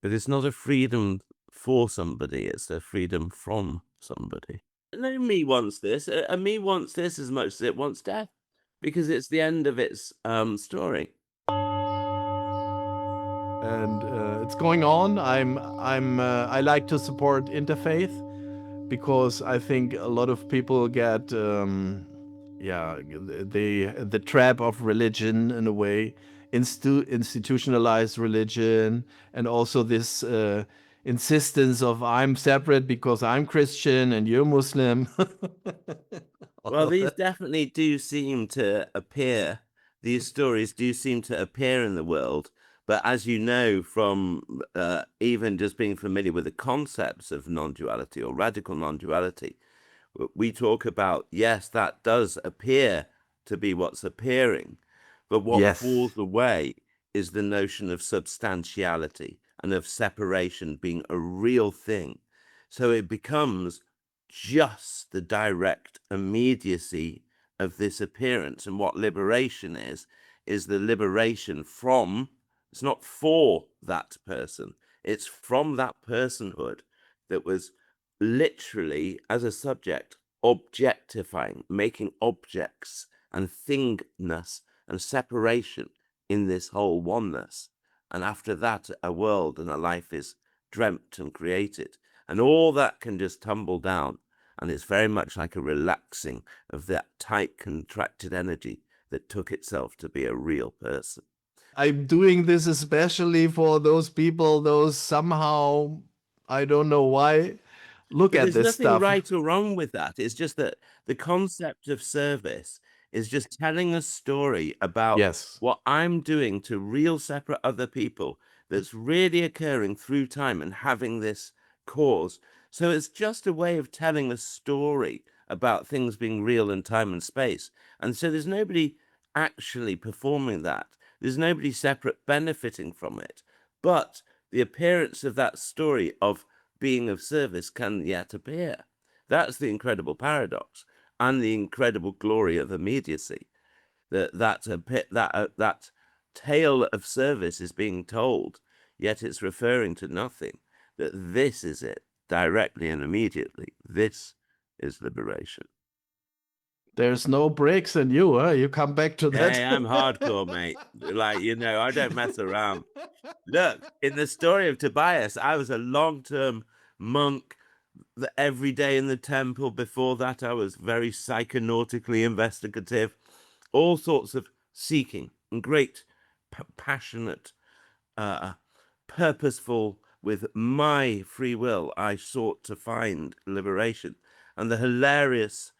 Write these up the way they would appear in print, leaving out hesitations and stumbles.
But it's not a freedom for somebody, it's a freedom from somebody. No me wants this. A me wants this as much as it wants death, because it's the end of its story. And it's going on. I like to support interfaith because I think a lot of people get the trap of religion in a way, institutionalized religion, and also this insistence of I'm separate because I'm Christian and you're Muslim. Well, these definitely do seem to appear, these stories do seem to appear in the world. But as you know from even just being familiar with the concepts of non-duality or radical non-duality, we talk about, yes, that does appear to be what's appearing, but what Yes. falls away is the notion of substantiality and of separation being a real thing. So it becomes just the direct immediacy of this appearance. And what liberation is the liberation from, it's not for that person, it's from that personhood that was literally, as a subject, objectifying, making objects and thingness and separation in this whole oneness. And after that, a world and a life is dreamt and created. And all that can just tumble down. And it's very much like a relaxing of that tight, contracted energy that took itself to be a real person. I'm doing this especially for those people, those somehow, I don't know why, look But at there's this nothing stuff. right or wrong with that. It's just that the concept of service is just telling a story about Yes. what I'm doing to real separate other people that's really occurring through time and having this cause. So it's just a way of telling a story about things being real in time and space. And so there's nobody actually performing that. There's nobody separate benefiting from it. But the appearance of that story of being of service can yet appear. That's the incredible paradox and the incredible glory of immediacy. That tale of service is being told, yet it's referring to nothing. That this is it, directly and immediately. This is liberation. There's no breaks in you, huh? You come back to that. Hey, I'm hardcore, mate. Like, I don't mess around. Look, in the story of Tobias, I was a long-term monk every day in the temple. Before that, I was very psychonautically investigative, all sorts of seeking and great, passionate, uh, purposeful. With my free will, I sought to find liberation. And the hilarious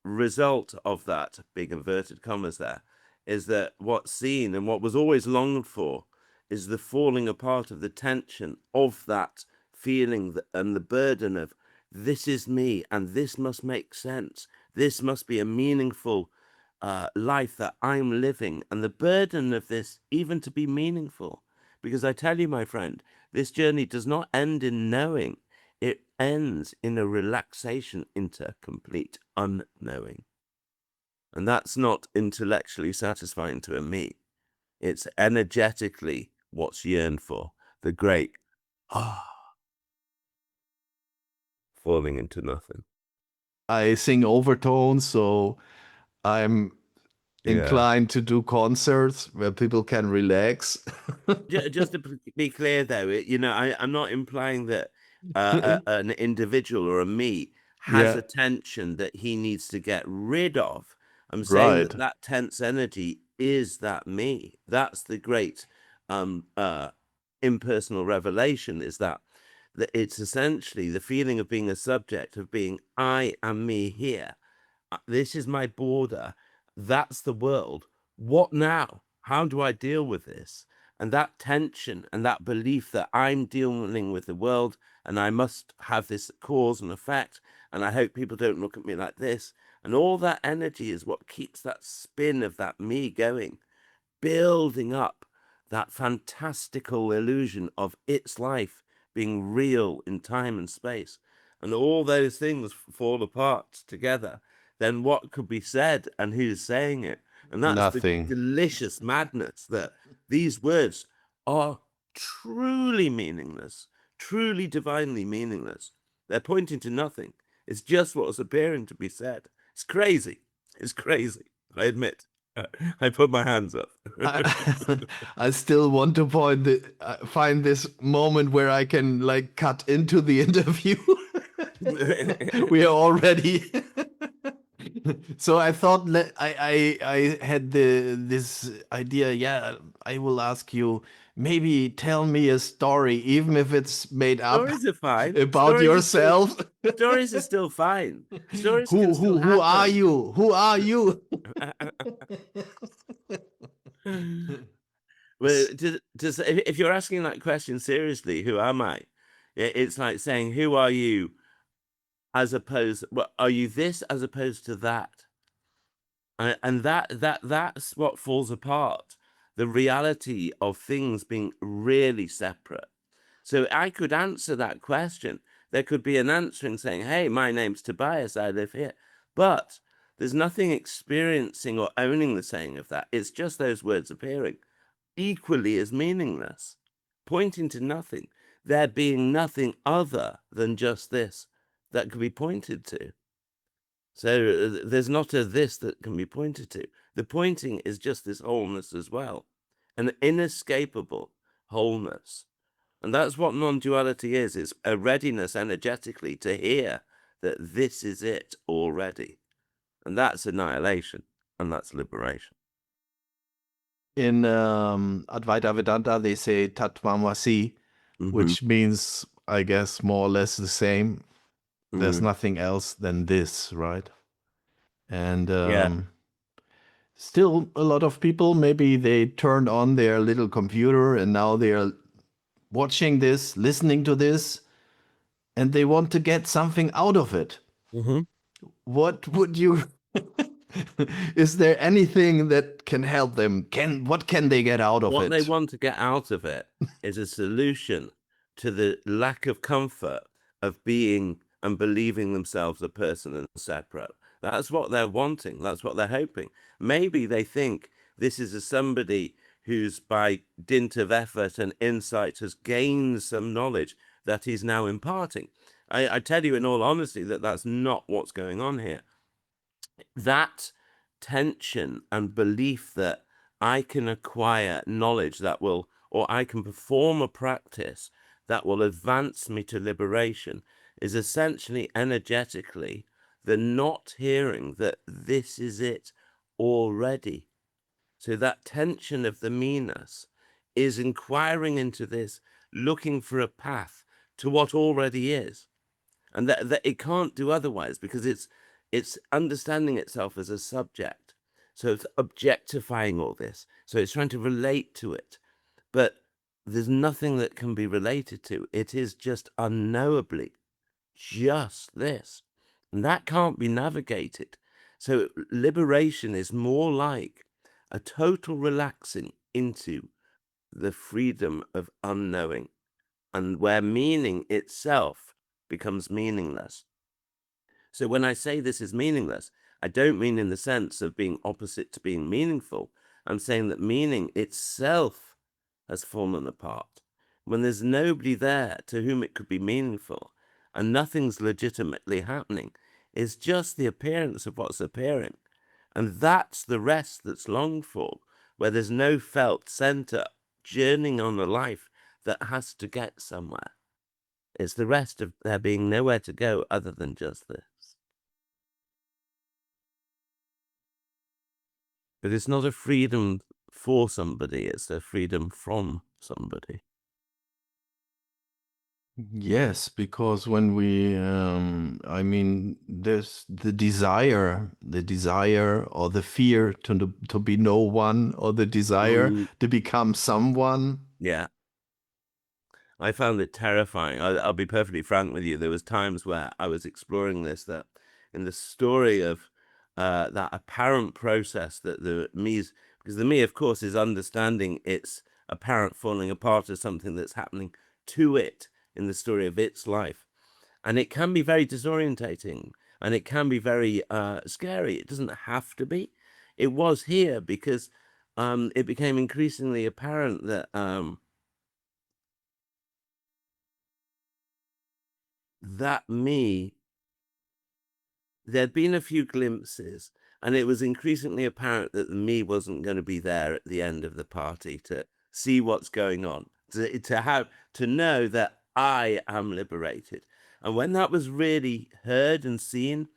result of that, big inverted commas there, is that what's seen and what was always longed for is the falling apart of the tension of that feeling and the burden of this is me and this must make sense. This must be a meaningful life that I'm living, and the burden of this even to be meaningful. Because I tell you, my friend, this journey does not end in knowing. It ends in a relaxation into complete unknowing. And that's not intellectually satisfying to a me. It's energetically what's yearned for. The great falling into nothing. I sing overtones, so I'm Yeah. inclined to do concerts where people can relax. Just to be clear, though, I'm not implying that an individual or a me has Yeah, a tension that he needs to get rid of. I'm saying right. that that tense energy is that me. That's the great um, uh, impersonal revelation, is that it's essentially the feeling of being a subject, of being I am me here. This is my border. That's the world. What now? How do I deal with this? And that tension and that belief that I'm dealing with the world and I must have this cause and effect, and I hope people don't look at me like this. And all that energy is what keeps that spin of that me going, building up that fantastical illusion of its life being real in time and space. And all those things fall apart together. Then what could be said and who's saying it? And that's the Nothing. delicious madness that these words are truly meaningless, truly divinely meaningless. They're pointing to nothing. It's just what's appearing to be said. It's crazy. It's crazy. I admit. I put my hands up. I still want to find this moment where I can like cut into the interview. We are already. So I thought I had this idea. Yeah, I will ask you. Maybe tell me a story, even if it's made up Stories are fine. about yourself. Stories are still fine. Stories can still Who are happen. you? Who are you? Well, if you're asking that question seriously, who am I? It's like saying, who are you, as opposed, well, are you this as opposed to that? And that's what falls apart. The reality of things being really separate. So I could answer that question. There could be an answer in saying, hey, my name's Tobias, I live here. But there's nothing experiencing or owning the saying of that. It's just those words appearing, equally as meaningless, pointing to nothing, there being nothing other than just this that could be pointed to. So there's not a this that can be pointed to. The pointing is just this wholeness as well, an inescapable wholeness. And that's what non-duality is. It's a readiness energetically to hear that this is it already. And that's annihilation, and that's liberation. In Advaita Vedanta, they say Tat Tvam Asi, which means, I guess, more or less the same. There's nothing else than this, right? And Yeah. still, a lot of people, maybe they turned on their little computer and now they are watching this, listening to this, and they want to get something out of it. What would you is there anything that can help them? What can they get out of What they it? want to get out of it is a solution to the lack of comfort of being and believing themselves a person and separate. That's what they're wanting. That's what they're hoping. Maybe they think this is a somebody who's, by dint of effort and insight, has gained some knowledge that he's now imparting. I tell you in all honesty that that's not what's going on here. That tension and belief that I can acquire knowledge that will, or I can perform a practice that will advance me to liberation, is essentially energetically the not hearing that this is it already. So that tension of the me-ness is inquiring into this, looking for a path to what already is. And that it can't do otherwise, because it's understanding itself as a subject. So it's objectifying all this. So it's trying to relate to it. But there's nothing that can be related to. It is just unknowably just this. And that can't be navigated. So liberation is more like a total relaxing into the freedom of unknowing, and where meaning itself becomes meaningless. So when I say this is meaningless, I don't mean in the sense of being opposite to being meaningful. I'm saying that meaning itself has fallen apart. When there's nobody there to whom it could be meaningful, and nothing's legitimately happening, it's just the appearance of what's appearing. And that's the rest that's longed for, where there's no felt center journeying on a life that has to get somewhere. It's the rest of there being nowhere to go other than just this. But it's not a freedom for somebody, it's a freedom from somebody. Yes, because when we, I mean, there's the desire or the fear to be no one, or the desire to become someone. Yeah. I found it terrifying. I'll be perfectly frank with you. There was times where I was exploring this, that in the story of that apparent process that the me's, because the me, of course, is understanding its apparent falling apart as something that's happening to it in the story of its life. And it can be very disorientating, and it can be very scary. It doesn't have to be. It was here because it became increasingly apparent that that me, there'd been a few glimpses, and it was increasingly apparent that the me wasn't going to be there at the end of the party to see what's going on, to know that I am liberated. And when that was really heard and seen,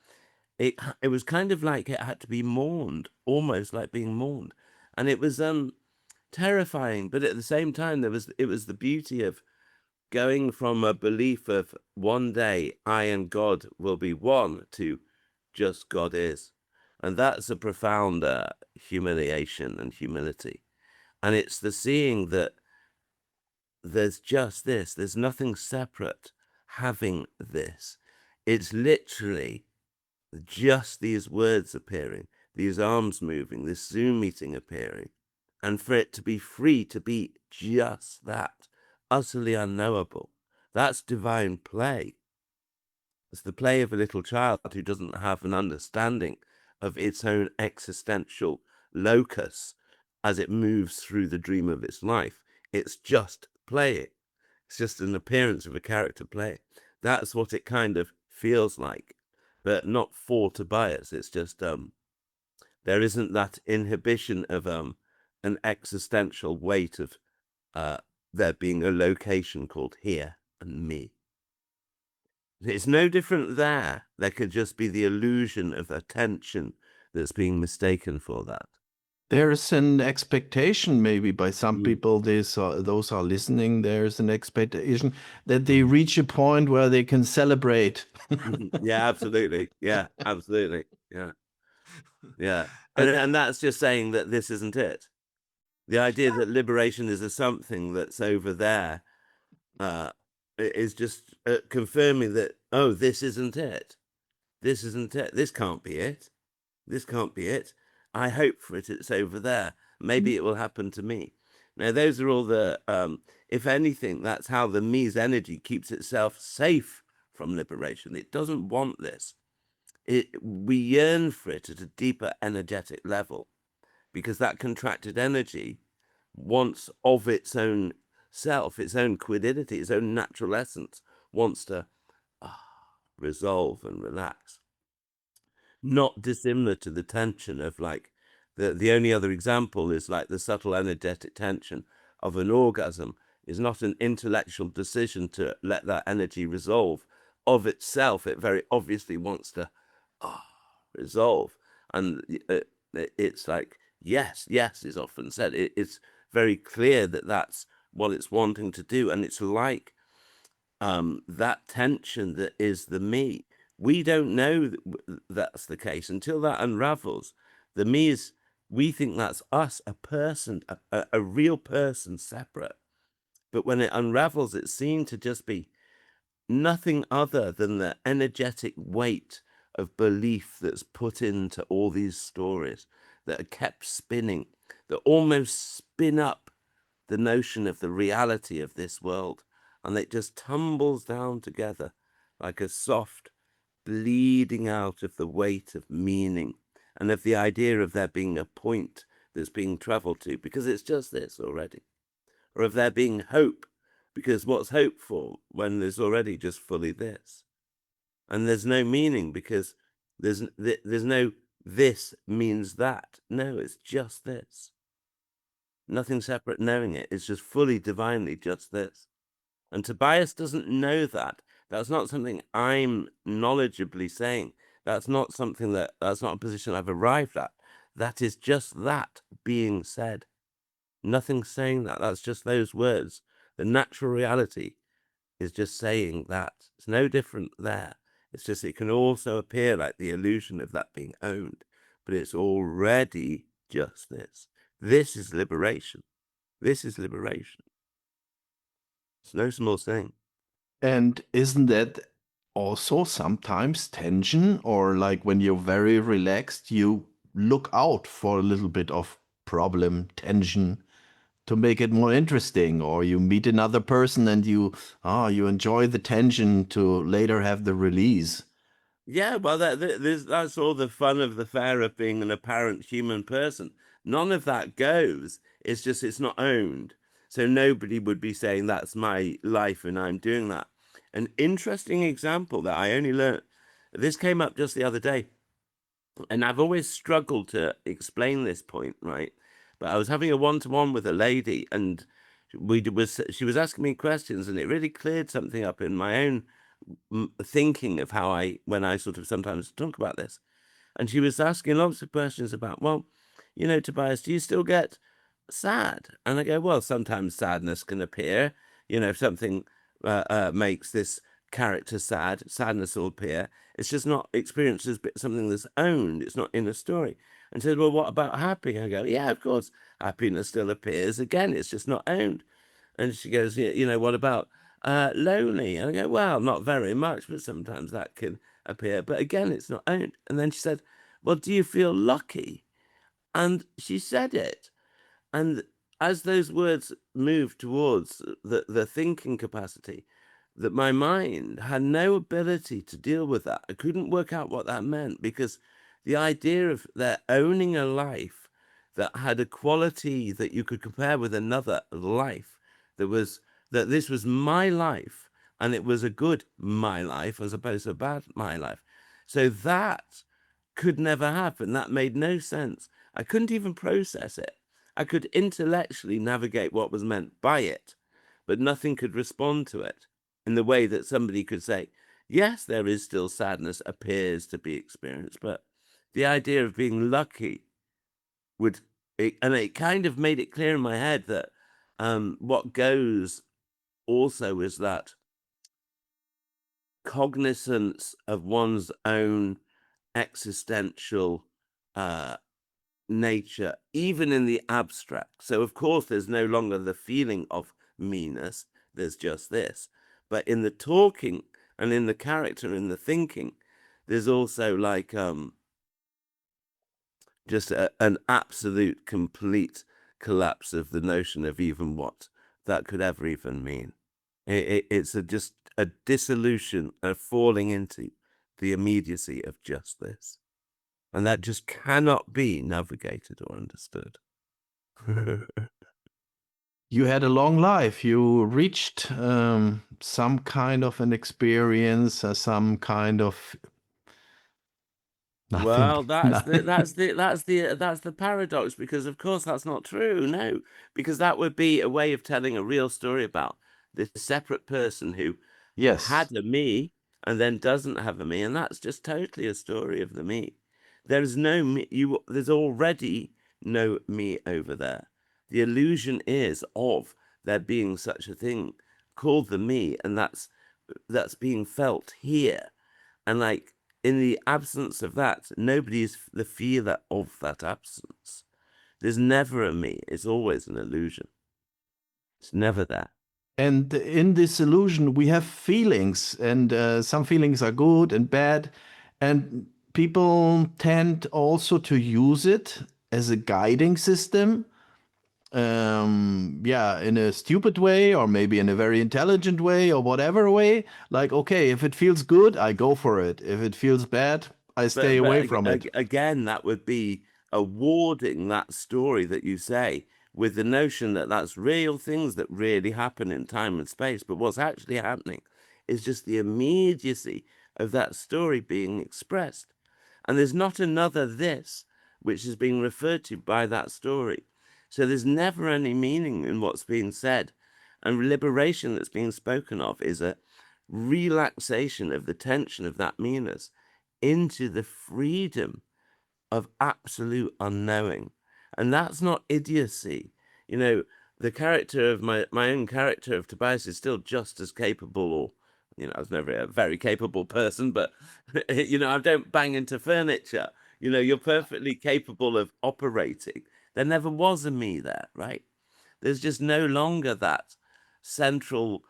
it was kind of like it had to be mourned, almost like being mourned. And it was terrifying, but at the same time it was the beauty of going from a belief of one day I and God will be one to just God is. And that's a profound humiliation and humility. And it's the seeing that there's just this, there's nothing separate having this. It's literally just these words appearing, these arms moving, this Zoom meeting appearing, and for it to be free to be just that, utterly unknowable. That's divine play. It's the play of a little child who doesn't have an understanding of its own existential locus as it moves through the dream of its life. It's just playing. It's just an appearance of a character play. That's what it kind of feels like, but not for Tobias. It's just there isn't that inhibition of an existential weight of there being a location called here and me. It's no different there. There could just be the illusion of attention that's being mistaken for that. There's an expectation maybe by some people, those are listening, there's an expectation that they reach a point where they can celebrate. Yeah, absolutely. Yeah, absolutely. Yeah. Yeah. And that's just saying that this isn't it. The idea that liberation is a something that's over there is just confirming that, oh, this isn't it. This isn't it. This can't be it. This can't be it. I hope for it. It's over there. Maybe it will happen to me. Now, those are all the, if anything, that's how the me's energy keeps itself safe from liberation. It doesn't want this. We yearn for it at a deeper energetic level, because that contracted energy wants of its own self, its own quiddity, its own natural essence, wants to resolve and relax. Not dissimilar to the tension of like, the only other example is like the subtle energetic tension of an orgasm is not an intellectual decision to let that energy resolve of itself. It very obviously wants to resolve. And it's like, yes is often said. It's very clear that that's what it's wanting to do. And it's like that tension that is the me. We don't know that's the case until that unravels. The me is, we think that's us, a person, a real person separate. But when it unravels, it's seen to just be nothing other than the energetic weight of belief that's put into all these stories that are kept spinning, that almost spin up the notion of the reality of this world, and it just tumbles down together like a soft bleeding out of the weight of meaning and of the idea of there being a point that's being traveled to, because it's just this already, or of there being hope, because what's hope for when there's already just fully this? And there's no meaning because there's no this means that. No, it's just this. Nothing separate knowing it. It's just fully divinely just this. And Tobias doesn't know that. That's not something I'm knowledgeably saying. That's not something that's not a position I've arrived at. That is just that being said. Nothing saying that. That's just those words. The natural reality is just saying that. It's no different there. It's just it can also appear like the illusion of that being owned, but it's already just this. This is liberation. This is liberation. It's no small thing. And isn't that also sometimes tension, or like when you're very relaxed, you look out for a little bit of problem, tension to make it more interesting, or you meet another person and you enjoy the tension to later have the release. Yeah, well, that's all the fun of the fair of being an apparent human person. None of that goes. It's just it's not owned. So nobody would be saying that's my life and I'm doing that. An interesting example that I only learned, this came up just the other day, and I've always struggled to explain this point, right? But I was having a one-to-one with a lady, and she was asking me questions, and it really cleared something up in my own thinking of how when I sort of sometimes talk about this. And she was asking lots of questions about, well, Tobias, do you still get sad? And I go, well, sometimes sadness can appear. If something makes this character sad, sadness will appear. It's just not experienced as something that's owned. It's not in a story. And she said, well, what about happy? I go, yeah, of course, happiness still appears. Again, it's just not owned. And she goes, what about lonely? And I go, well, not very much, but sometimes that can appear. But again, it's not owned. And then she said, well, do you feel lucky? And she said it. And as those words moved towards the thinking capacity, that my mind had no ability to deal with that. I couldn't work out what that meant, because the idea of their owning a life that had a quality that you could compare with another life, that this was my life, and it was a good my life as opposed to a bad my life. So that could never happen. That made no sense. I couldn't even process it. I could intellectually navigate what was meant by it, but nothing could respond to it in the way that somebody could say, yes, there is still sadness appears to be experienced, but the idea of being lucky and it kind of made it clear in my head that what goes also is that cognizance of one's own existential nature, even in the abstract. So, of course, there's no longer the feeling of meanness, there's just this. But in the talking and in the character, in the thinking, there's also like just an absolute, complete collapse of the notion of even what that could ever even mean. It's just a dissolution, a falling into the immediacy of just this. And that just cannot be navigated or understood. You had a long life. You reached some kind of an experience, some kind of nothing. Well, that's the paradox, because of course that's not true. No, because that would be a way of telling a real story about this separate person who Yes. had a me and then doesn't have a me, and that's just totally a story of the me. There's no me. There's already no me over there. The illusion is of there being such a thing called the me, and that's being felt here. And like in the absence of that, nobody is the feeler of that absence. There's never a me. It's always an illusion. It's never there. And in this illusion, we have feelings, and some feelings are good and bad. And people tend also to use it as a guiding system. Yeah, in a stupid way, or maybe in a very intelligent way, or whatever way. Like, okay, if it feels good, I go for it. If it feels bad, I stay away from it. Again, that would be awarding that story that you say with the notion that that's real things that really happen in time and space. But what's actually happening is just the immediacy of that story being expressed. And there's not another this which is being referred to by that story. So there's never any meaning in what's being said. And liberation that's being spoken of is a relaxation of the tension of that meanness into the freedom of absolute unknowing. And that's not idiocy. The character of my own character of Tobias is still just as capable, or I was never a very capable person, but I don't bang into furniture. You're perfectly capable of operating. There never was a me there, right? There's just no longer that central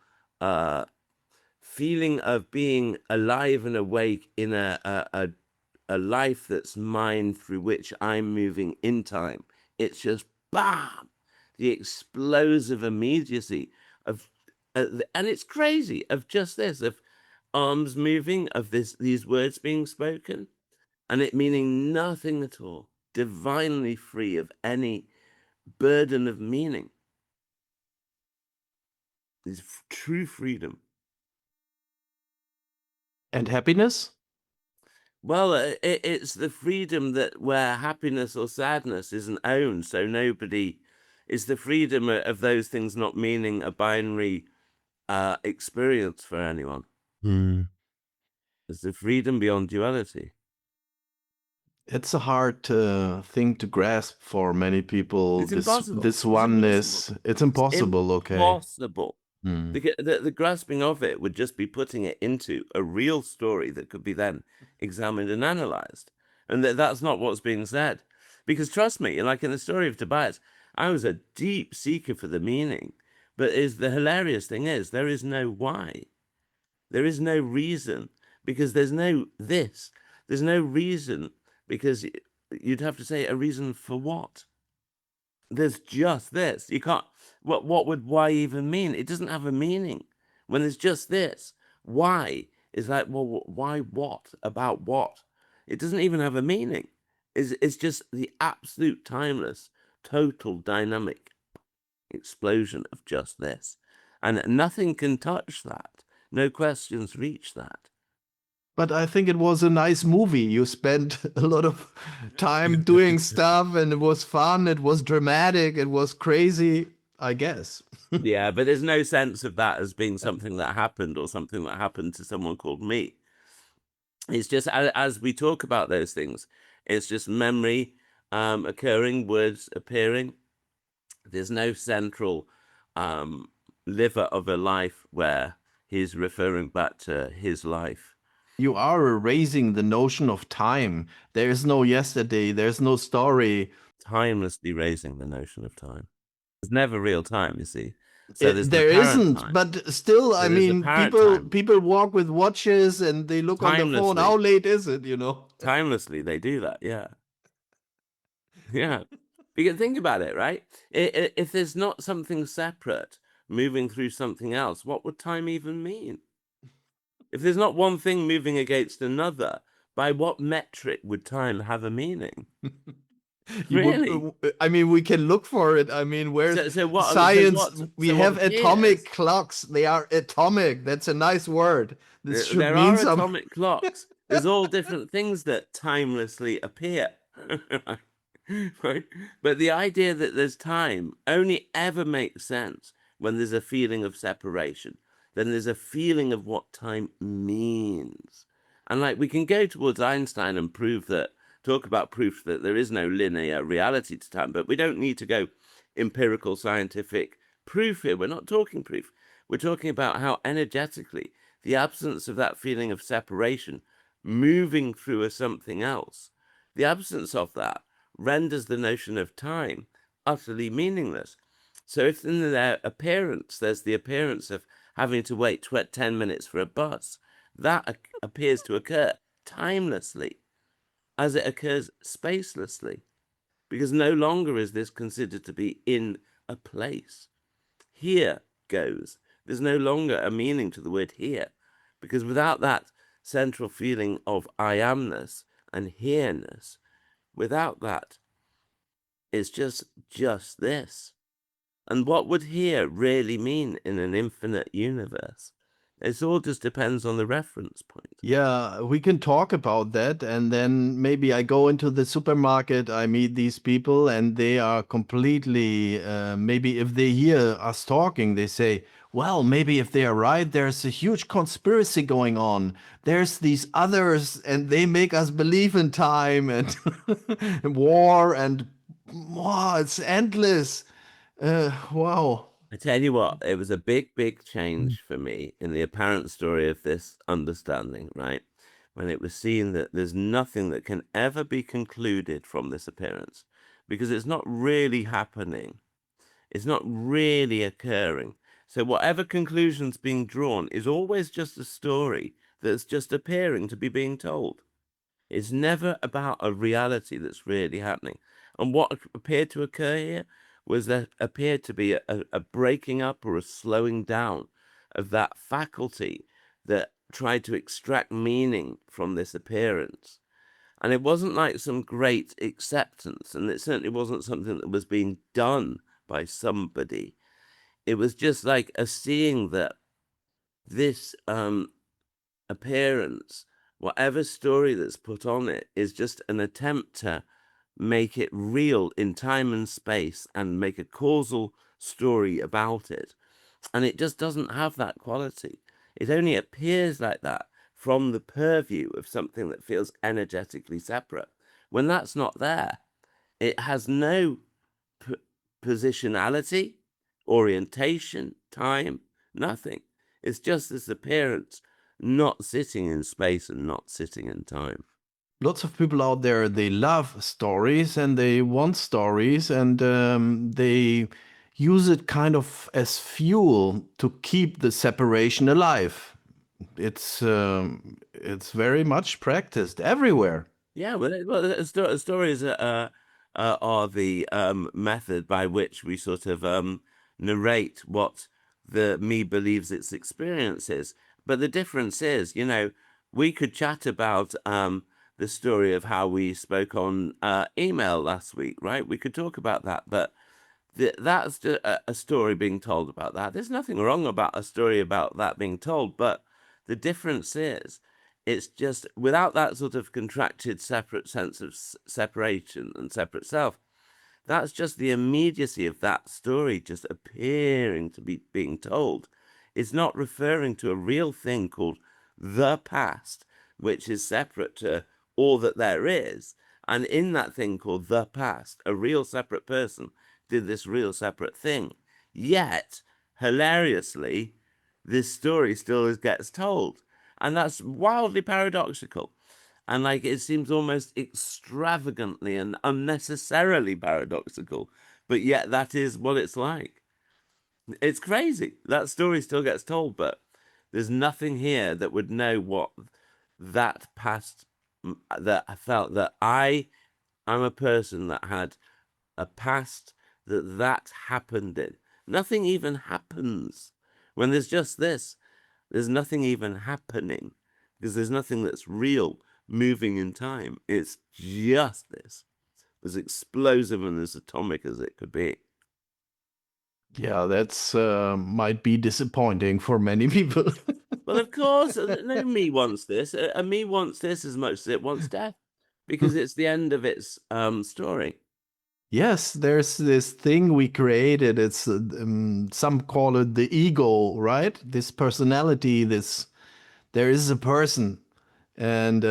feeling of being alive and awake in a life that's mine, through which I'm moving in time. It's just bam, the explosive immediacy of, and it's crazy, of just this, of arms moving, of these words being spoken, and it meaning nothing at all, divinely free of any burden of meaning. Is true freedom. And happiness? Well, it's the freedom that where happiness or sadness isn't owned, so nobody. It's the freedom of those things not meaning a binary experience for anyone. Hmm. It's the freedom beyond duality. It's a hard thing to grasp for many people. It's impossible. This It's impossible. oneness. It's It's impossible. Okay. impossible. Hmm. The grasping of it would just be putting it into a real story that could be then examined and analyzed. And that's not what's being said. Because trust me, like in the story of Tobias, I was a deep seeker for the meaning. But the hilarious thing is, there is no why. There is no reason, because there's no this. There's no reason, because you'd have to say a reason for what? There's just this. You can't. What would why even mean? It doesn't have a meaning when there's just this. Why is like, well, why what about what? It doesn't even have a meaning. It's just the absolute timeless, total dynamic explosion of just this, and nothing can touch that. No questions reach that. But I think it was a nice movie. You spent a lot of time doing stuff and it was fun, it was dramatic, it was crazy, I guess. Yeah, but there's no sense of that as being something that happened or something that happened to someone called me. It's just as we talk about those things, it's just memory occurring, words appearing. There's no central liver of a life where he's referring back to his life. You are erasing the notion of time. There is no yesterday, there's no story. Timelessly raising the notion of time. There's never real time, you see. So there's an There apparent isn't, time. but still, So I there's mean, apparent people time. walk with watches and they look on the phone. How Timelessly. late is it? You know. Timelessly, they do that, yeah. Yeah. Because think about it, right? If there's not something separate moving through something else, what would time even mean? If there's not one thing moving against another, by what metric would time have a meaning? You Really? would, I mean, we can look for it. I mean, where's So what? science? We So what have atomic appears? clocks. They are atomic. That's a nice word. This should There mean are some. atomic clocks. There's all different things that timelessly appear. Right? But the idea that there's time only ever makes sense when there's a feeling of separation. Then there's a feeling of what time means. And like we can go towards Einstein and talk about proof that there is no linear reality to time, but we don't need to go empirical scientific proof here. We're not talking proof. We're talking about how energetically the absence of that feeling of separation moving through a something else, the absence of that renders the notion of time utterly meaningless. So if in their appearance, there's the appearance of having to wait 10 minutes for a bus, that appears to occur timelessly as it occurs spacelessly, because no longer is this considered to be in a place. Here goes. There's no longer a meaning to the word here, because without that central feeling of I amness and here-ness, without that, it's just this. And what would here really mean in an infinite universe? It all just depends on the reference point. Yeah, we can talk about that. And then maybe I go into the supermarket, I meet these people, and they are completely, maybe if they hear us talking, they say, well, maybe if they are right, there's a huge conspiracy going on. There's these others, and they make us believe in time and war, and wow, it's endless. Wow. I tell you what, it was a big change for me in the apparent story of this understanding, right? When it was seen that there's nothing that can ever be concluded from this appearance, because it's not really happening. It's not really occurring. So whatever conclusion's being drawn is always just a story that's just appearing to be being told. It's never about a reality that's really happening. And what appeared to occur here was there appeared to be a breaking up or a slowing down of that faculty that tried to extract meaning from this appearance. And it wasn't like some great acceptance, and it certainly wasn't something that was being done by somebody. It was just like a seeing that this appearance, whatever story that's put on it is just an attempt to make it real in time and space and make a causal story about it. And it just doesn't have that quality. It only appears like that from the purview of something that feels energetically separate. When that's not there, it has no positionality, orientation, time, nothing. It's just this appearance, not sitting in space and not sitting in time. Lots of people out there, they love stories and they want stories, and they use it kind of as fuel to keep the separation alive. It's very much practiced everywhere. Yeah, well, stories are the method by which we sort of narrate what the me believes its experience is. But the difference is, we could chat about the story of how we spoke on email last week, right? We could talk about that, but that's a story being told about that. There's nothing wrong about a story about that being told, but the difference is it's just without that sort of contracted separate sense of separation and separate self. That's just the immediacy of that story just appearing to be being told. It's not referring to a real thing called the past, which is separate to all that there is. And in that thing called the past, a real separate person did this real separate thing. Yet, hilariously, this story still gets told. And that's wildly paradoxical. And like it seems almost extravagantly and unnecessarily paradoxical, but yet that is what it's like. It's crazy. That story still gets told, but there's nothing here that would know what that past that I felt that I'm a person that had a past that happened in. Nothing even happens. When there's just this, there's nothing even happening because there's nothing that's real moving in time. It's just this, as explosive and as atomic as it could be. Yeah, that's might be disappointing for many people. Well, of course, no me wants this. A me wants this as much as it wants death because it's the end of its story. Yes, there's this thing we created. It's some call it the ego, right? This personality. This there is a person, and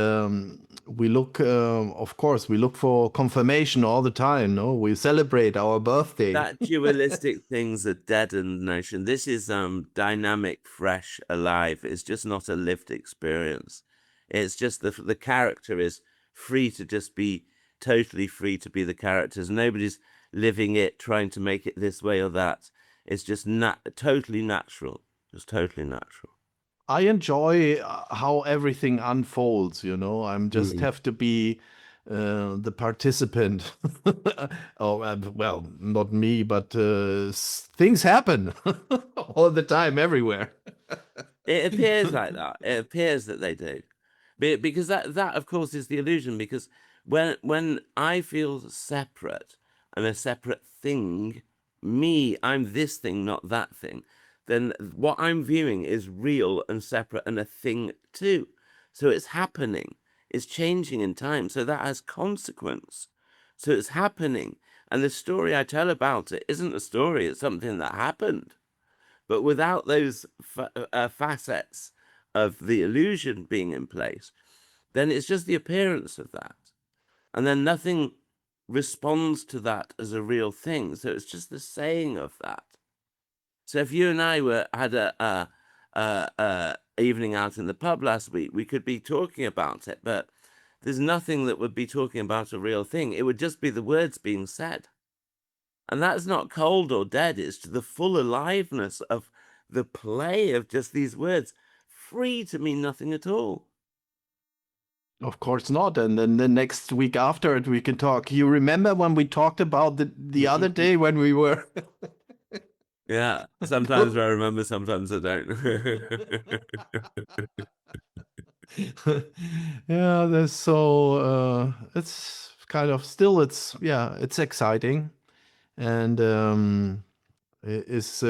we look. Of course, we look for confirmation all the time. No, we celebrate our birthday. That dualistic thing's a deadened notion. This is dynamic, fresh, alive. It's just not a lived experience. It's just the character is free to just be totally free to be the characters. Nobody's living it, trying to make it this way or that. It's just totally natural. Just totally natural. I enjoy how everything unfolds. I'm just Mm. have to be the participant. Oh, well, not me, but things happen all the time, everywhere. It appears like that. It appears that they do, because that of course is the illusion. Because when I feel separate and a separate thing, me, I'm this thing, not that thing. Then what I'm viewing is real and separate and a thing too. So it's happening. It's changing in time. So that has consequence. So it's happening. And the story I tell about it isn't a story. It's something that happened. But without those facets of the illusion being in place, then it's just the appearance of that. And then nothing responds to that as a real thing. So it's just the saying of that. So if you and I had a evening out in the pub last week, we could be talking about it, but there's nothing that would be talking about a real thing. It would just be the words being said. And that's not cold or dead. It's the full aliveness of the play of just these words, free to mean nothing at all. Of course not. And then the next week after it, we can talk. You remember when we talked about the other day when we were. Yeah, sometimes I remember, sometimes I don't. Yeah, there's so it's kind of still it's exciting, and it's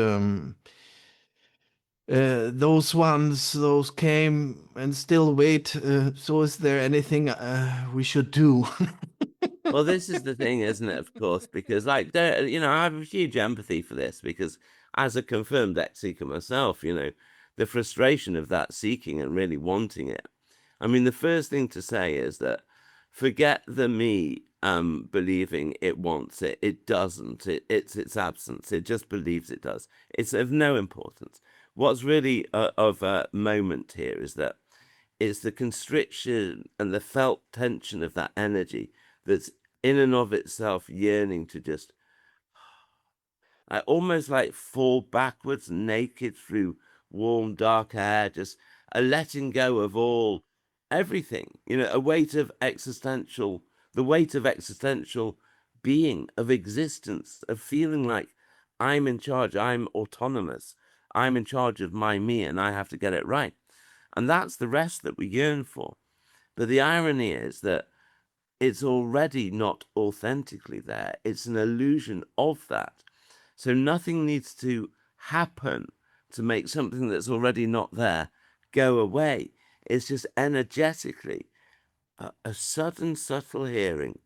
those came and still wait. So, is there anything we should do? Well, this is the thing, isn't it? Of course, because like, I have a huge empathy for this because as a confirmed ex seeker myself, the frustration of that seeking and really wanting it. I mean, the first thing to say is that forget the me believing it wants it. It doesn't. It's its absence. It just believes it does. It's of no importance. What's really of a moment here is that it's the constriction and the felt tension of that energy that's in and of itself yearning to just I almost like fall backwards naked through warm dark air, just a letting go of all everything, a weight of existential the weight of existential being, of existence, of feeling like I'm in charge, I'm autonomous, I'm in charge of my me and I have to get it right. And that's the rest that we yearn for. But the irony is that it's already not authentically there. It's an illusion of that. So nothing needs to happen to make something that's already not there go away. It's just energetically a sudden, subtle hearing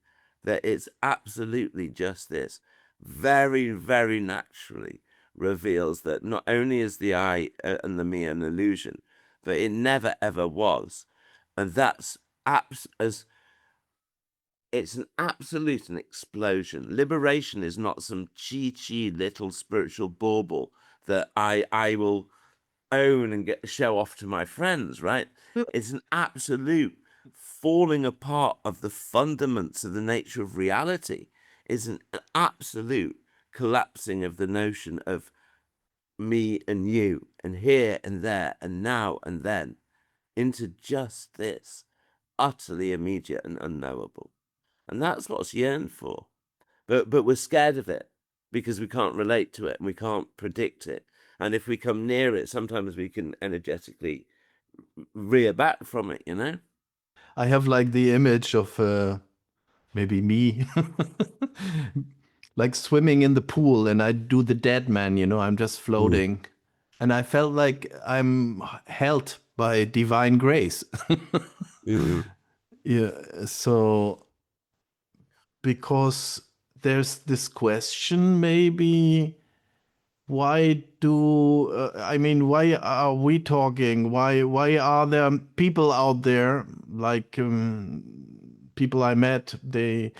that it's absolutely just this. Very, very naturally reveals that not only is the I and the me an illusion, but it never ever was. And that's as it's an absolute an explosion. Liberation is not some chi little spiritual bauble that I will own and show off to my friends, right? It's an absolute falling apart of the fundaments of the nature of reality. It's an absolute collapsing of the notion of me and you and here and there and now and then into just this utterly immediate and unknowable. And that's what's yearned for. But we're scared of it because we can't relate to it and we can't predict it. And if we come near it, sometimes we can energetically rear back from it. I have like the image of maybe me, like swimming in the pool, and I do the dead man, I'm just Mm. floating. And I felt like I'm held by divine grace. Mm. Yeah, so because there's this question, maybe why are we talking? Why are there people out there like people I met, they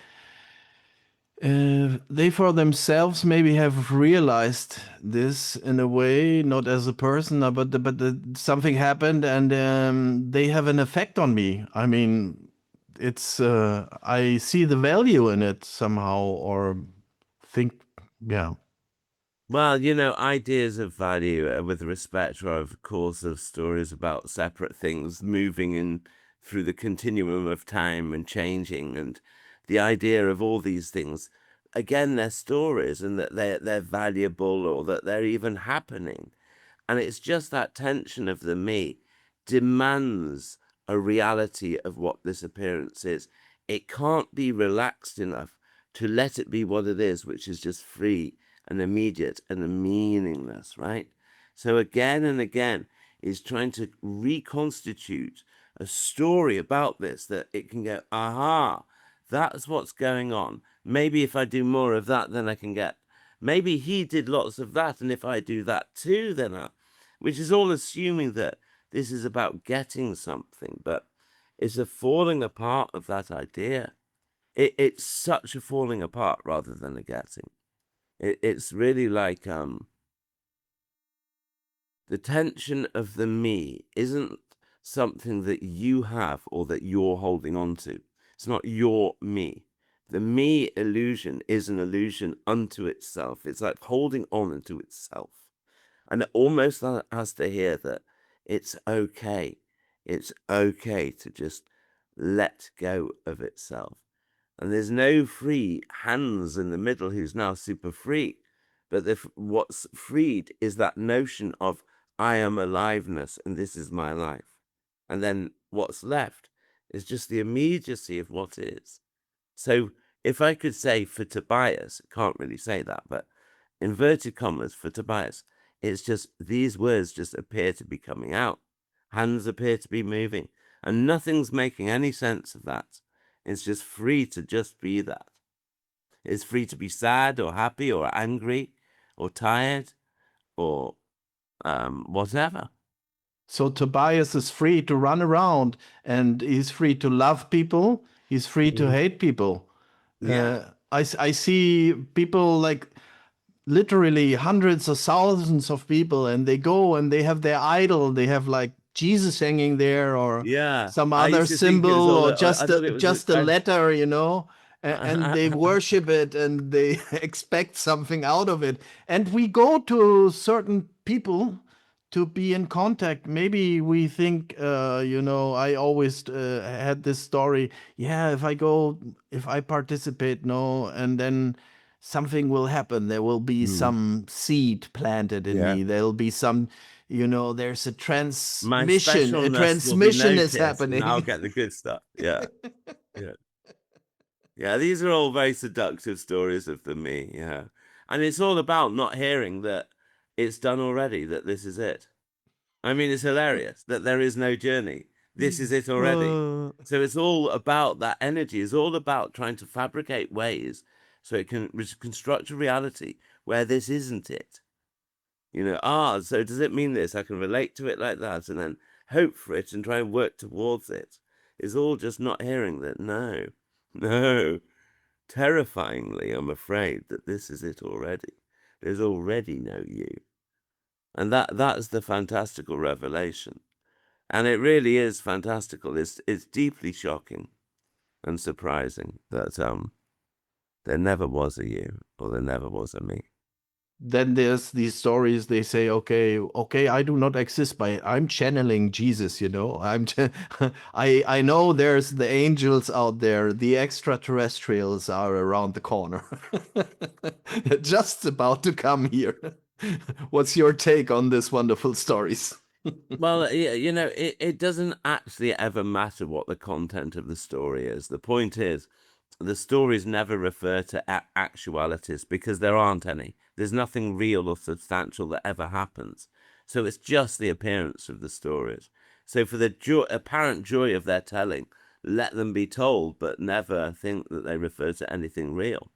for themselves maybe have realized this in a way, not as a person, but something happened, and they have an effect on me. I mean, it's I see the value in it somehow, or think, yeah. Well, ideas of value with respect are, of course, of stories about separate things moving in through the continuum of time and changing. And the idea of all these things, again, they're stories and that they're valuable or that they're even happening. And it's just that tension of the me demands a reality of what this appearance is. It can't be relaxed enough to let it be what it is, which is just free and immediate and meaningless, right? So again and again, is trying to reconstitute a story about this that it can go, aha, that's what's going on. Maybe if I do more of that, then I can get. Maybe he did lots of that, and if I do that too, then which is all assuming that this is about getting something, but it's a falling apart of that idea. It's such a falling apart rather than a getting. It's really like the tension of the me isn't something that you have or that you're holding on to. It's not your me. The me illusion is an illusion unto itself. It's like holding on into itself. And it almost has to hear that it's okay. It's okay to just let go of itself. And there's no free hands in the middle who's now super free. But what's freed is that notion of I am aliveness and this is my life. And then what's left is just the immediacy of what is. So if I could say for Tobias, can't really say that, but inverted commas for Tobias, It's just these words just appear to be coming out. Hands appear to be moving, and nothing's making any sense of that. It's just free to just be that. It's free to be sad or happy or angry or tired or whatever. So Tobias is free to run around, and he's free to love people. He's free to hate people. Yeah. I see people like literally hundreds of thousands of people, and they go and they have their idol. They have like Jesus hanging there, or Yeah. some I other used to think it was symbol, all, or I thought it was, just a letter, you know, and they worship it and they expect something out of it. And we go to certain people to be in contact. Maybe we think, you know, I always had this story. Yeah, if I participate, no, and then something will happen. There will be some seed planted in yeah. me. There'll be some, you know, there's a My transmission. A specialness will be transmission is noticed, and I'll happening. get the good stuff. Yeah. Yeah. Yeah, these are all very seductive stories of the me, yeah. And it's all about not hearing that it's done already, that this is it. I mean, it's hilarious that there is no journey. This is it already. Uh, So it's all about that energy. It's all about trying to fabricate ways so it can construct a reality where this isn't it. You know, so does it mean this? I can relate to it like that and then hope for it and try and work towards it. It's all just not hearing that, no, no. Terrifyingly, I'm afraid that this is it already. There's already no you. And that's the fantastical revelation. And it really is fantastical. It's deeply shocking and surprising that there never was a you or there never was a me. then there's these stories. They say, okay, I do not exist, but I'm channeling Jesus. You know, I know there's the angels out there. The extraterrestrials are around the corner. They're just about to come here. What's your take on these wonderful stories? Well, you know, it doesn't actually ever matter what the content of the story is. The point is, the stories never refer to actualities because there aren't any. There's nothing real or substantial that ever happens. So it's just the appearance of the stories. So for the apparent joy of their telling, let them be told, but never think that they refer to anything real.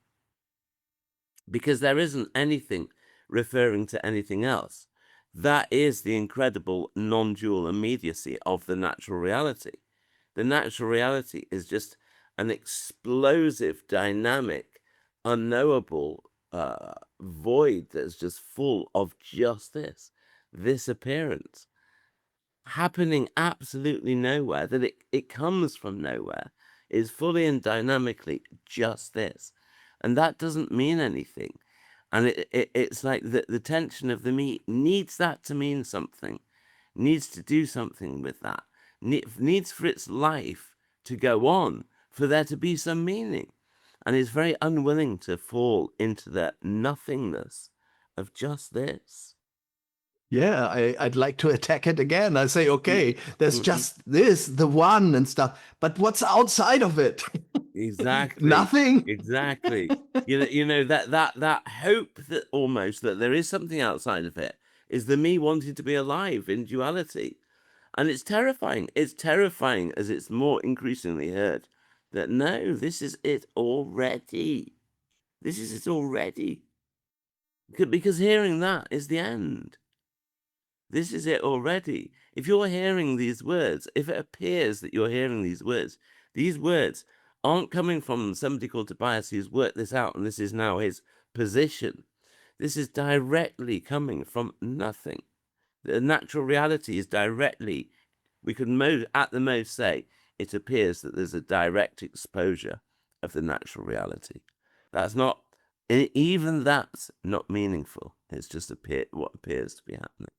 Because there isn't anything referring to anything else. That is the incredible non-dual immediacy of the natural reality. The natural reality is just an explosive, dynamic, unknowable void that's just full of just this appearance, happening absolutely nowhere, that it comes from nowhere, is fully and dynamically just this. And that doesn't mean anything. And it's like the tension of the me needs that to mean something, needs to do something with that, needs for its life to go on, for there to be some meaning. And is very unwilling to fall into the nothingness of just this. Yeah, I'd like to attack it again. I say, okay, there's Mm. just this, the one and stuff. But what's outside of it? Exactly. Nothing. Exactly. You know that hope that almost that there is something outside of it is the me wanting to be alive in duality. And it's terrifying. It's terrifying as it's more increasingly heard that no, this is it already. This is it already. Because hearing that is the end. This is it already. If you're hearing these words, if it appears that you're hearing these words aren't coming from somebody called Tobias who's worked this out and this is now his position. This is directly coming from nothing. The natural reality is directly, we could at the most say, it appears that there's a direct exposure of the natural reality. That's not, even that's not meaningful. It's just what appears to be happening.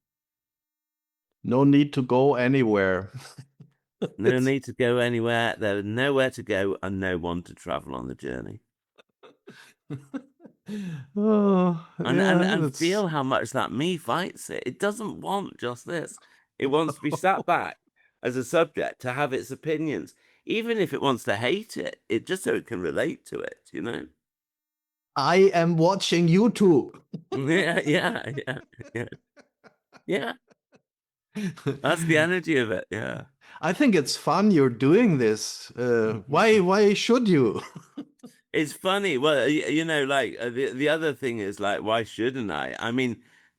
No need to go anywhere. No need to go anywhere. There's nowhere to go and no one to travel on the journey. Oh, And and yeah, and that's feel how much that me fights it. It doesn't want just this. It wants to be sat back as a subject to have its opinions, even if it wants to hate it. It just so it can relate to it, you know. I am watching YouTube. Yeah, yeah, yeah, yeah, yeah. That's the energy of it. Yeah. I think it's fun you're doing this. Why should you? It's funny. Well, you know, like the other thing is like, why shouldn't I? I mean,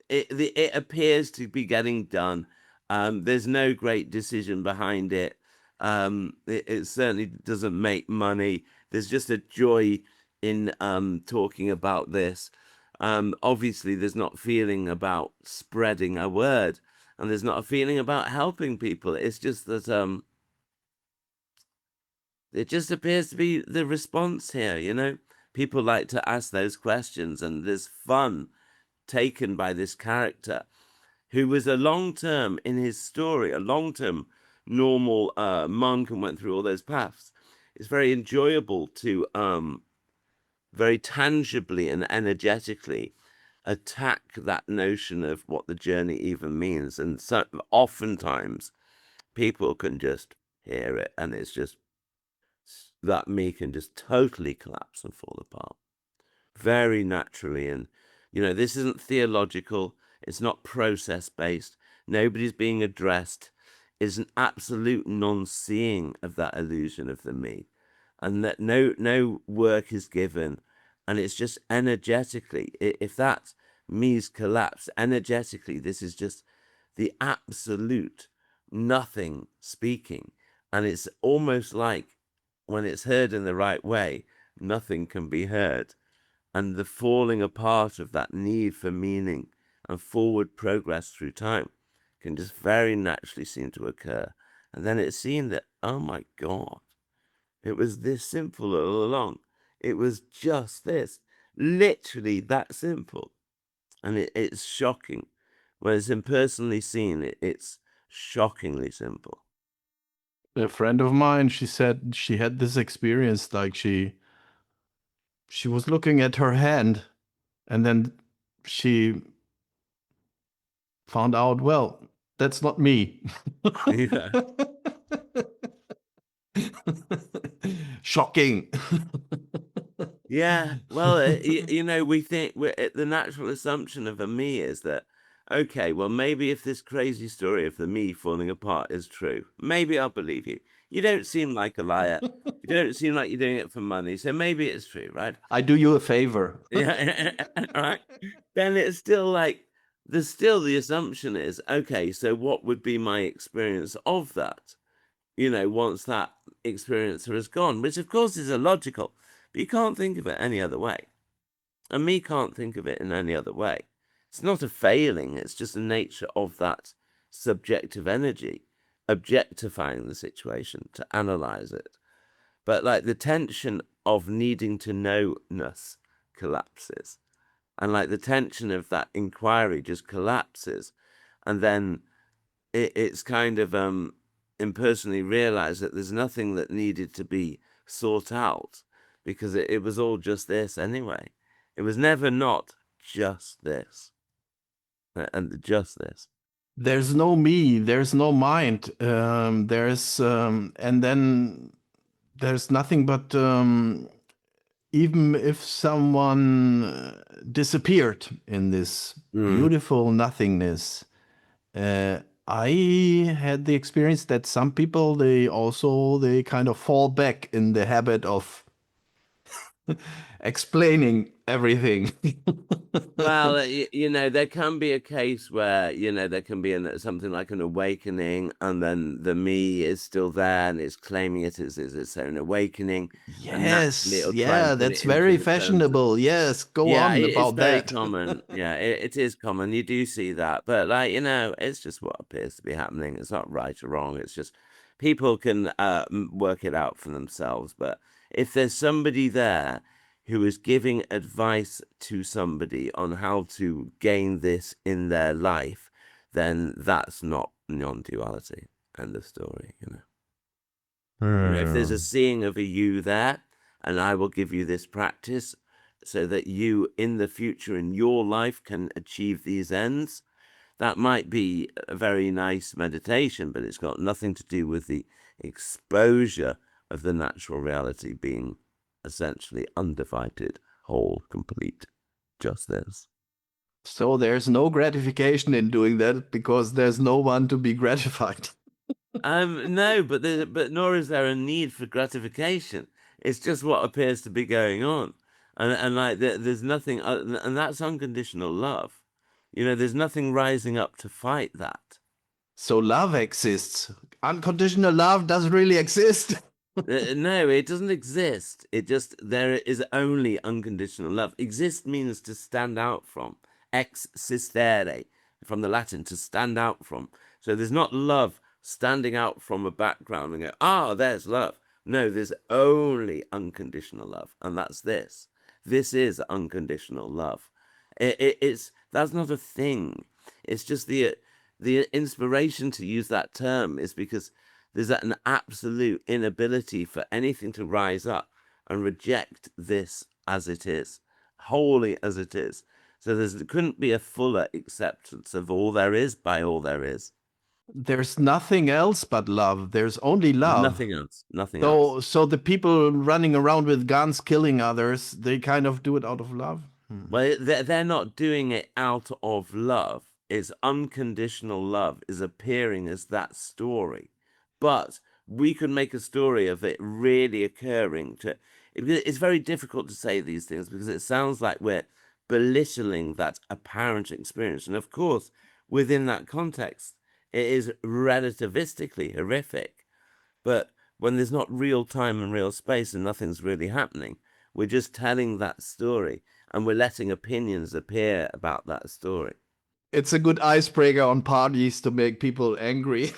it appears to be getting done. There's no great decision behind it. It certainly doesn't make money. There's just a joy in talking about this. Obviously, there's not feeling about spreading a word, and there's not a feeling about helping people. It's just that it just appears to be the response here, you know? People like to ask those questions, and there's fun taken by this character who was a long-term in his story, a long-term normal monk and went through all those paths. It's very enjoyable to very tangibly and energetically attack that notion of what the journey even means. And so oftentimes people can just hear it, and it's just that me can just totally collapse and fall apart very naturally. And, you know, this isn't theological, it's not process based, nobody's being addressed. Is an absolute non-seeing of that illusion of the me, and that no work is given, and it's just energetically, if that me's collapsed energetically, this is just the absolute nothing speaking. And it's almost like when it's heard in the right way, nothing can be heard. And the falling apart of that need for meaning and forward progress through time can just very naturally seem to occur. And then it's seen that, oh my God, it was this simple all along. It was just this, literally that simple. And it's shocking. When it's impersonally seen, it's shockingly simple. A friend of mine, she said she had this experience, like she was looking at her hand, and then she found out, well, that's not me. Yeah. Shocking. Yeah, well, you know, we think the natural assumption of a me is that, okay, well, maybe if this crazy story of the me falling apart is true, maybe I'll believe you. You don't seem like a liar. You don't seem like you're doing it for money, so maybe it's true, right? I do you a favor. Yeah, right. Then it's still like there's still the assumption is, okay, so what would be my experience of that? You know, once that experiencer has gone, which of course is illogical, but you can't think of it any other way. And me can't think of it in any other way. It's not a failing, it's just the nature of that subjective energy, objectifying the situation to analyze it. But like the tension of needing to know-ness collapses. And like the tension of that inquiry just collapses. And then it's kind of impersonally realized that there's nothing that needed to be sought out because it was all just this anyway. It was never not just this and just this. There's no me, there's no mind. And then there's nothing but even if someone disappeared in this Mm. beautiful nothingness, I had the experience that some people they kind of fall back in the habit of explaining everything. Well, you know, there can be a case where, you know, there can be something like an awakening, and then the me is still there and it's claiming it as its own awakening, and naturally Yes, it'll try yeah, and put it that's into very the terms of, fashionable. Yes, go yeah, on it's about very that. common. Yeah, it is common. You do see that. But, like, you know, it's just what appears to be happening. It's not right or wrong. It's just people can work it out for themselves. But if there's somebody there who is giving advice to somebody on how to gain this in their life, then that's not non-duality. End of story, you know. You know, if there's a seeing of a you there, and I will give you this practice so that you in the future in your life can achieve these ends, that might be a very nice meditation, but it's got nothing to do with the exposure of the natural reality being essentially undivided, whole, complete, just this. So there's no gratification in doing that because there's no one to be gratified. No, but nor is there a need for gratification. It's just what appears to be going on, and like there's nothing, and that's unconditional love. There's nothing rising up to fight that. So love exists. Unconditional love doesn't really exist. No, it doesn't exist. There is only unconditional love. Exist means to stand out from. Existere, from the Latin, to stand out from. So there's not love standing out from a background and go, there's love. No, there's only unconditional love, and that's this. This is unconditional love. That's not a thing. It's just the inspiration to use that term is because there's an absolute inability for anything to rise up and reject this as it is, wholly as it is. So there couldn't be a fuller acceptance of all there is by all there is. There's nothing else but love. There's only love. Nothing else. Nothing else. So the people running around with guns killing others, they kind of do it out of love. Well, they're not doing it out of love. It's unconditional love is appearing as that story. But we could make a story of it really occurring. It's very difficult to say these things because it sounds like we're belittling that apparent experience. And of course, within that context, it is relativistically horrific. But when there's not real time and real space and nothing's really happening, we're just telling that story and we're letting opinions appear about that story. It's a good icebreaker on parties to make people angry.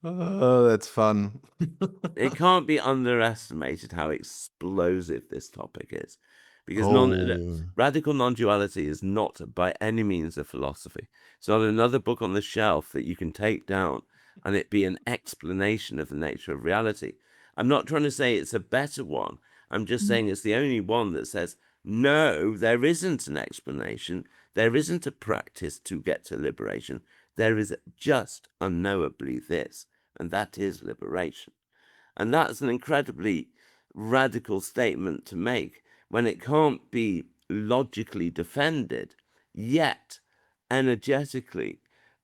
Oh, that's fun. It can't be underestimated how explosive this topic is, because radical non-duality is not by any means a philosophy. It's not another book on the shelf that you can take down and it be an explanation of the nature of reality. I'm not trying to say it's a better one. I'm just saying it's the only one that says, no, there isn't an explanation. There isn't a practice to get to liberation. There is just unknowably this, and that is liberation. And that's an incredibly radical statement to make when it can't be logically defended, yet energetically,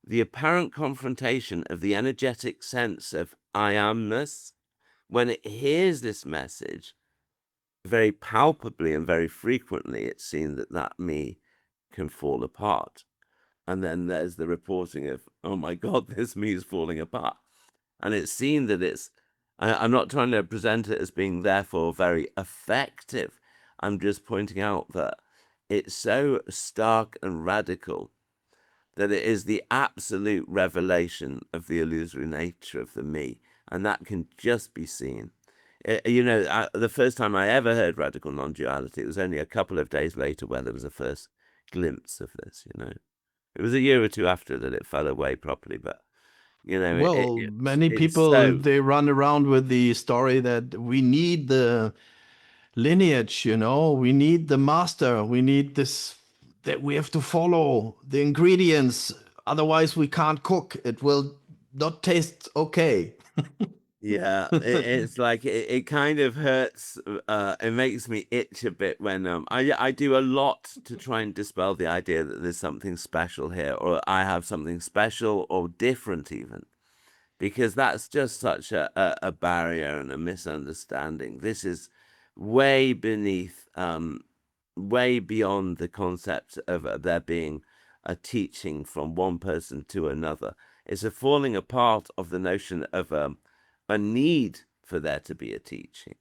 the apparent confrontation of the energetic sense of I amness, when it hears this message, very palpably and very frequently, it's seen that me can fall apart. And then there's the reporting of, oh my God, this me is falling apart. And it's seen that I'm not trying to present it as being therefore very effective. I'm just pointing out that it's so stark and radical that it is the absolute revelation of the illusory nature of the me. And that can just be seen. The first time I ever heard radical non-duality, it was only a couple of days later where there was a first glimpse of this, It was a year or two after that it fell away properly, but Well, many it's people, so they run around with the story that we need the lineage, we need the master, we need this, that we have to follow the ingredients. Otherwise, we can't cook. It will not taste okay. yeah. It's like it kind of hurts. It makes me itch a bit when I do a lot to try and dispel the idea that there's something special here, or I have something special or different even. Because that's just such a barrier and a misunderstanding. This is way beneath, way beyond the concept of there being a teaching from one person to another. It's a falling apart of the notion of a need for there to be a teaching.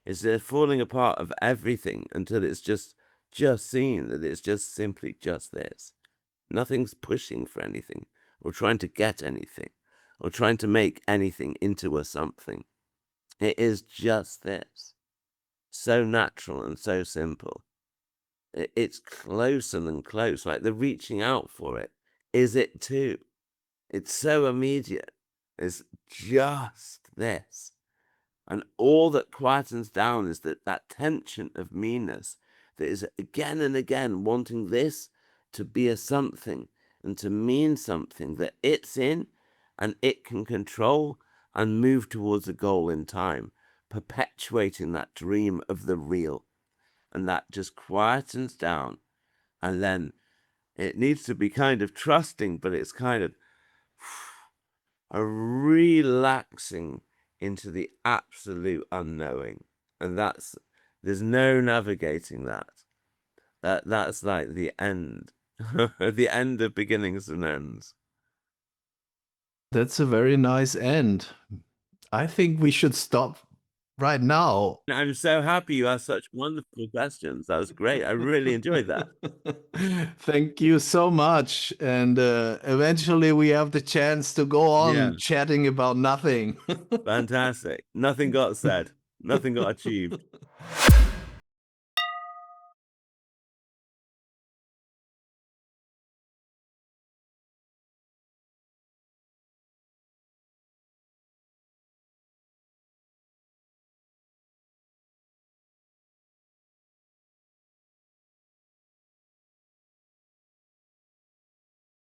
It's a falling apart of everything until it's just seen that it's just simply just this. Nothing's pushing for anything or trying to get anything or trying to make anything into a something. It is just this. So natural and so simple. It's closer than close. Like the reaching out for it is it too. It's so immediate. It's just this. And all that quietens down is that tension of meanness that is again and again wanting this to be a something and to mean something that it's in and it can control and move towards a goal in time, perpetuating that dream of the real. And that just quietens down. And then it needs to be kind of trusting, but it's kind of a relaxing into the absolute unknowing. And there's no navigating that. That's like the end. The end of beginnings and ends. That's a very nice end. I think we should stop right now. I'm so happy you asked such wonderful questions. That was great. I really enjoyed that. Thank you so much. And eventually we have the chance to go on chatting about nothing. Fantastic. Nothing got said. Nothing got achieved.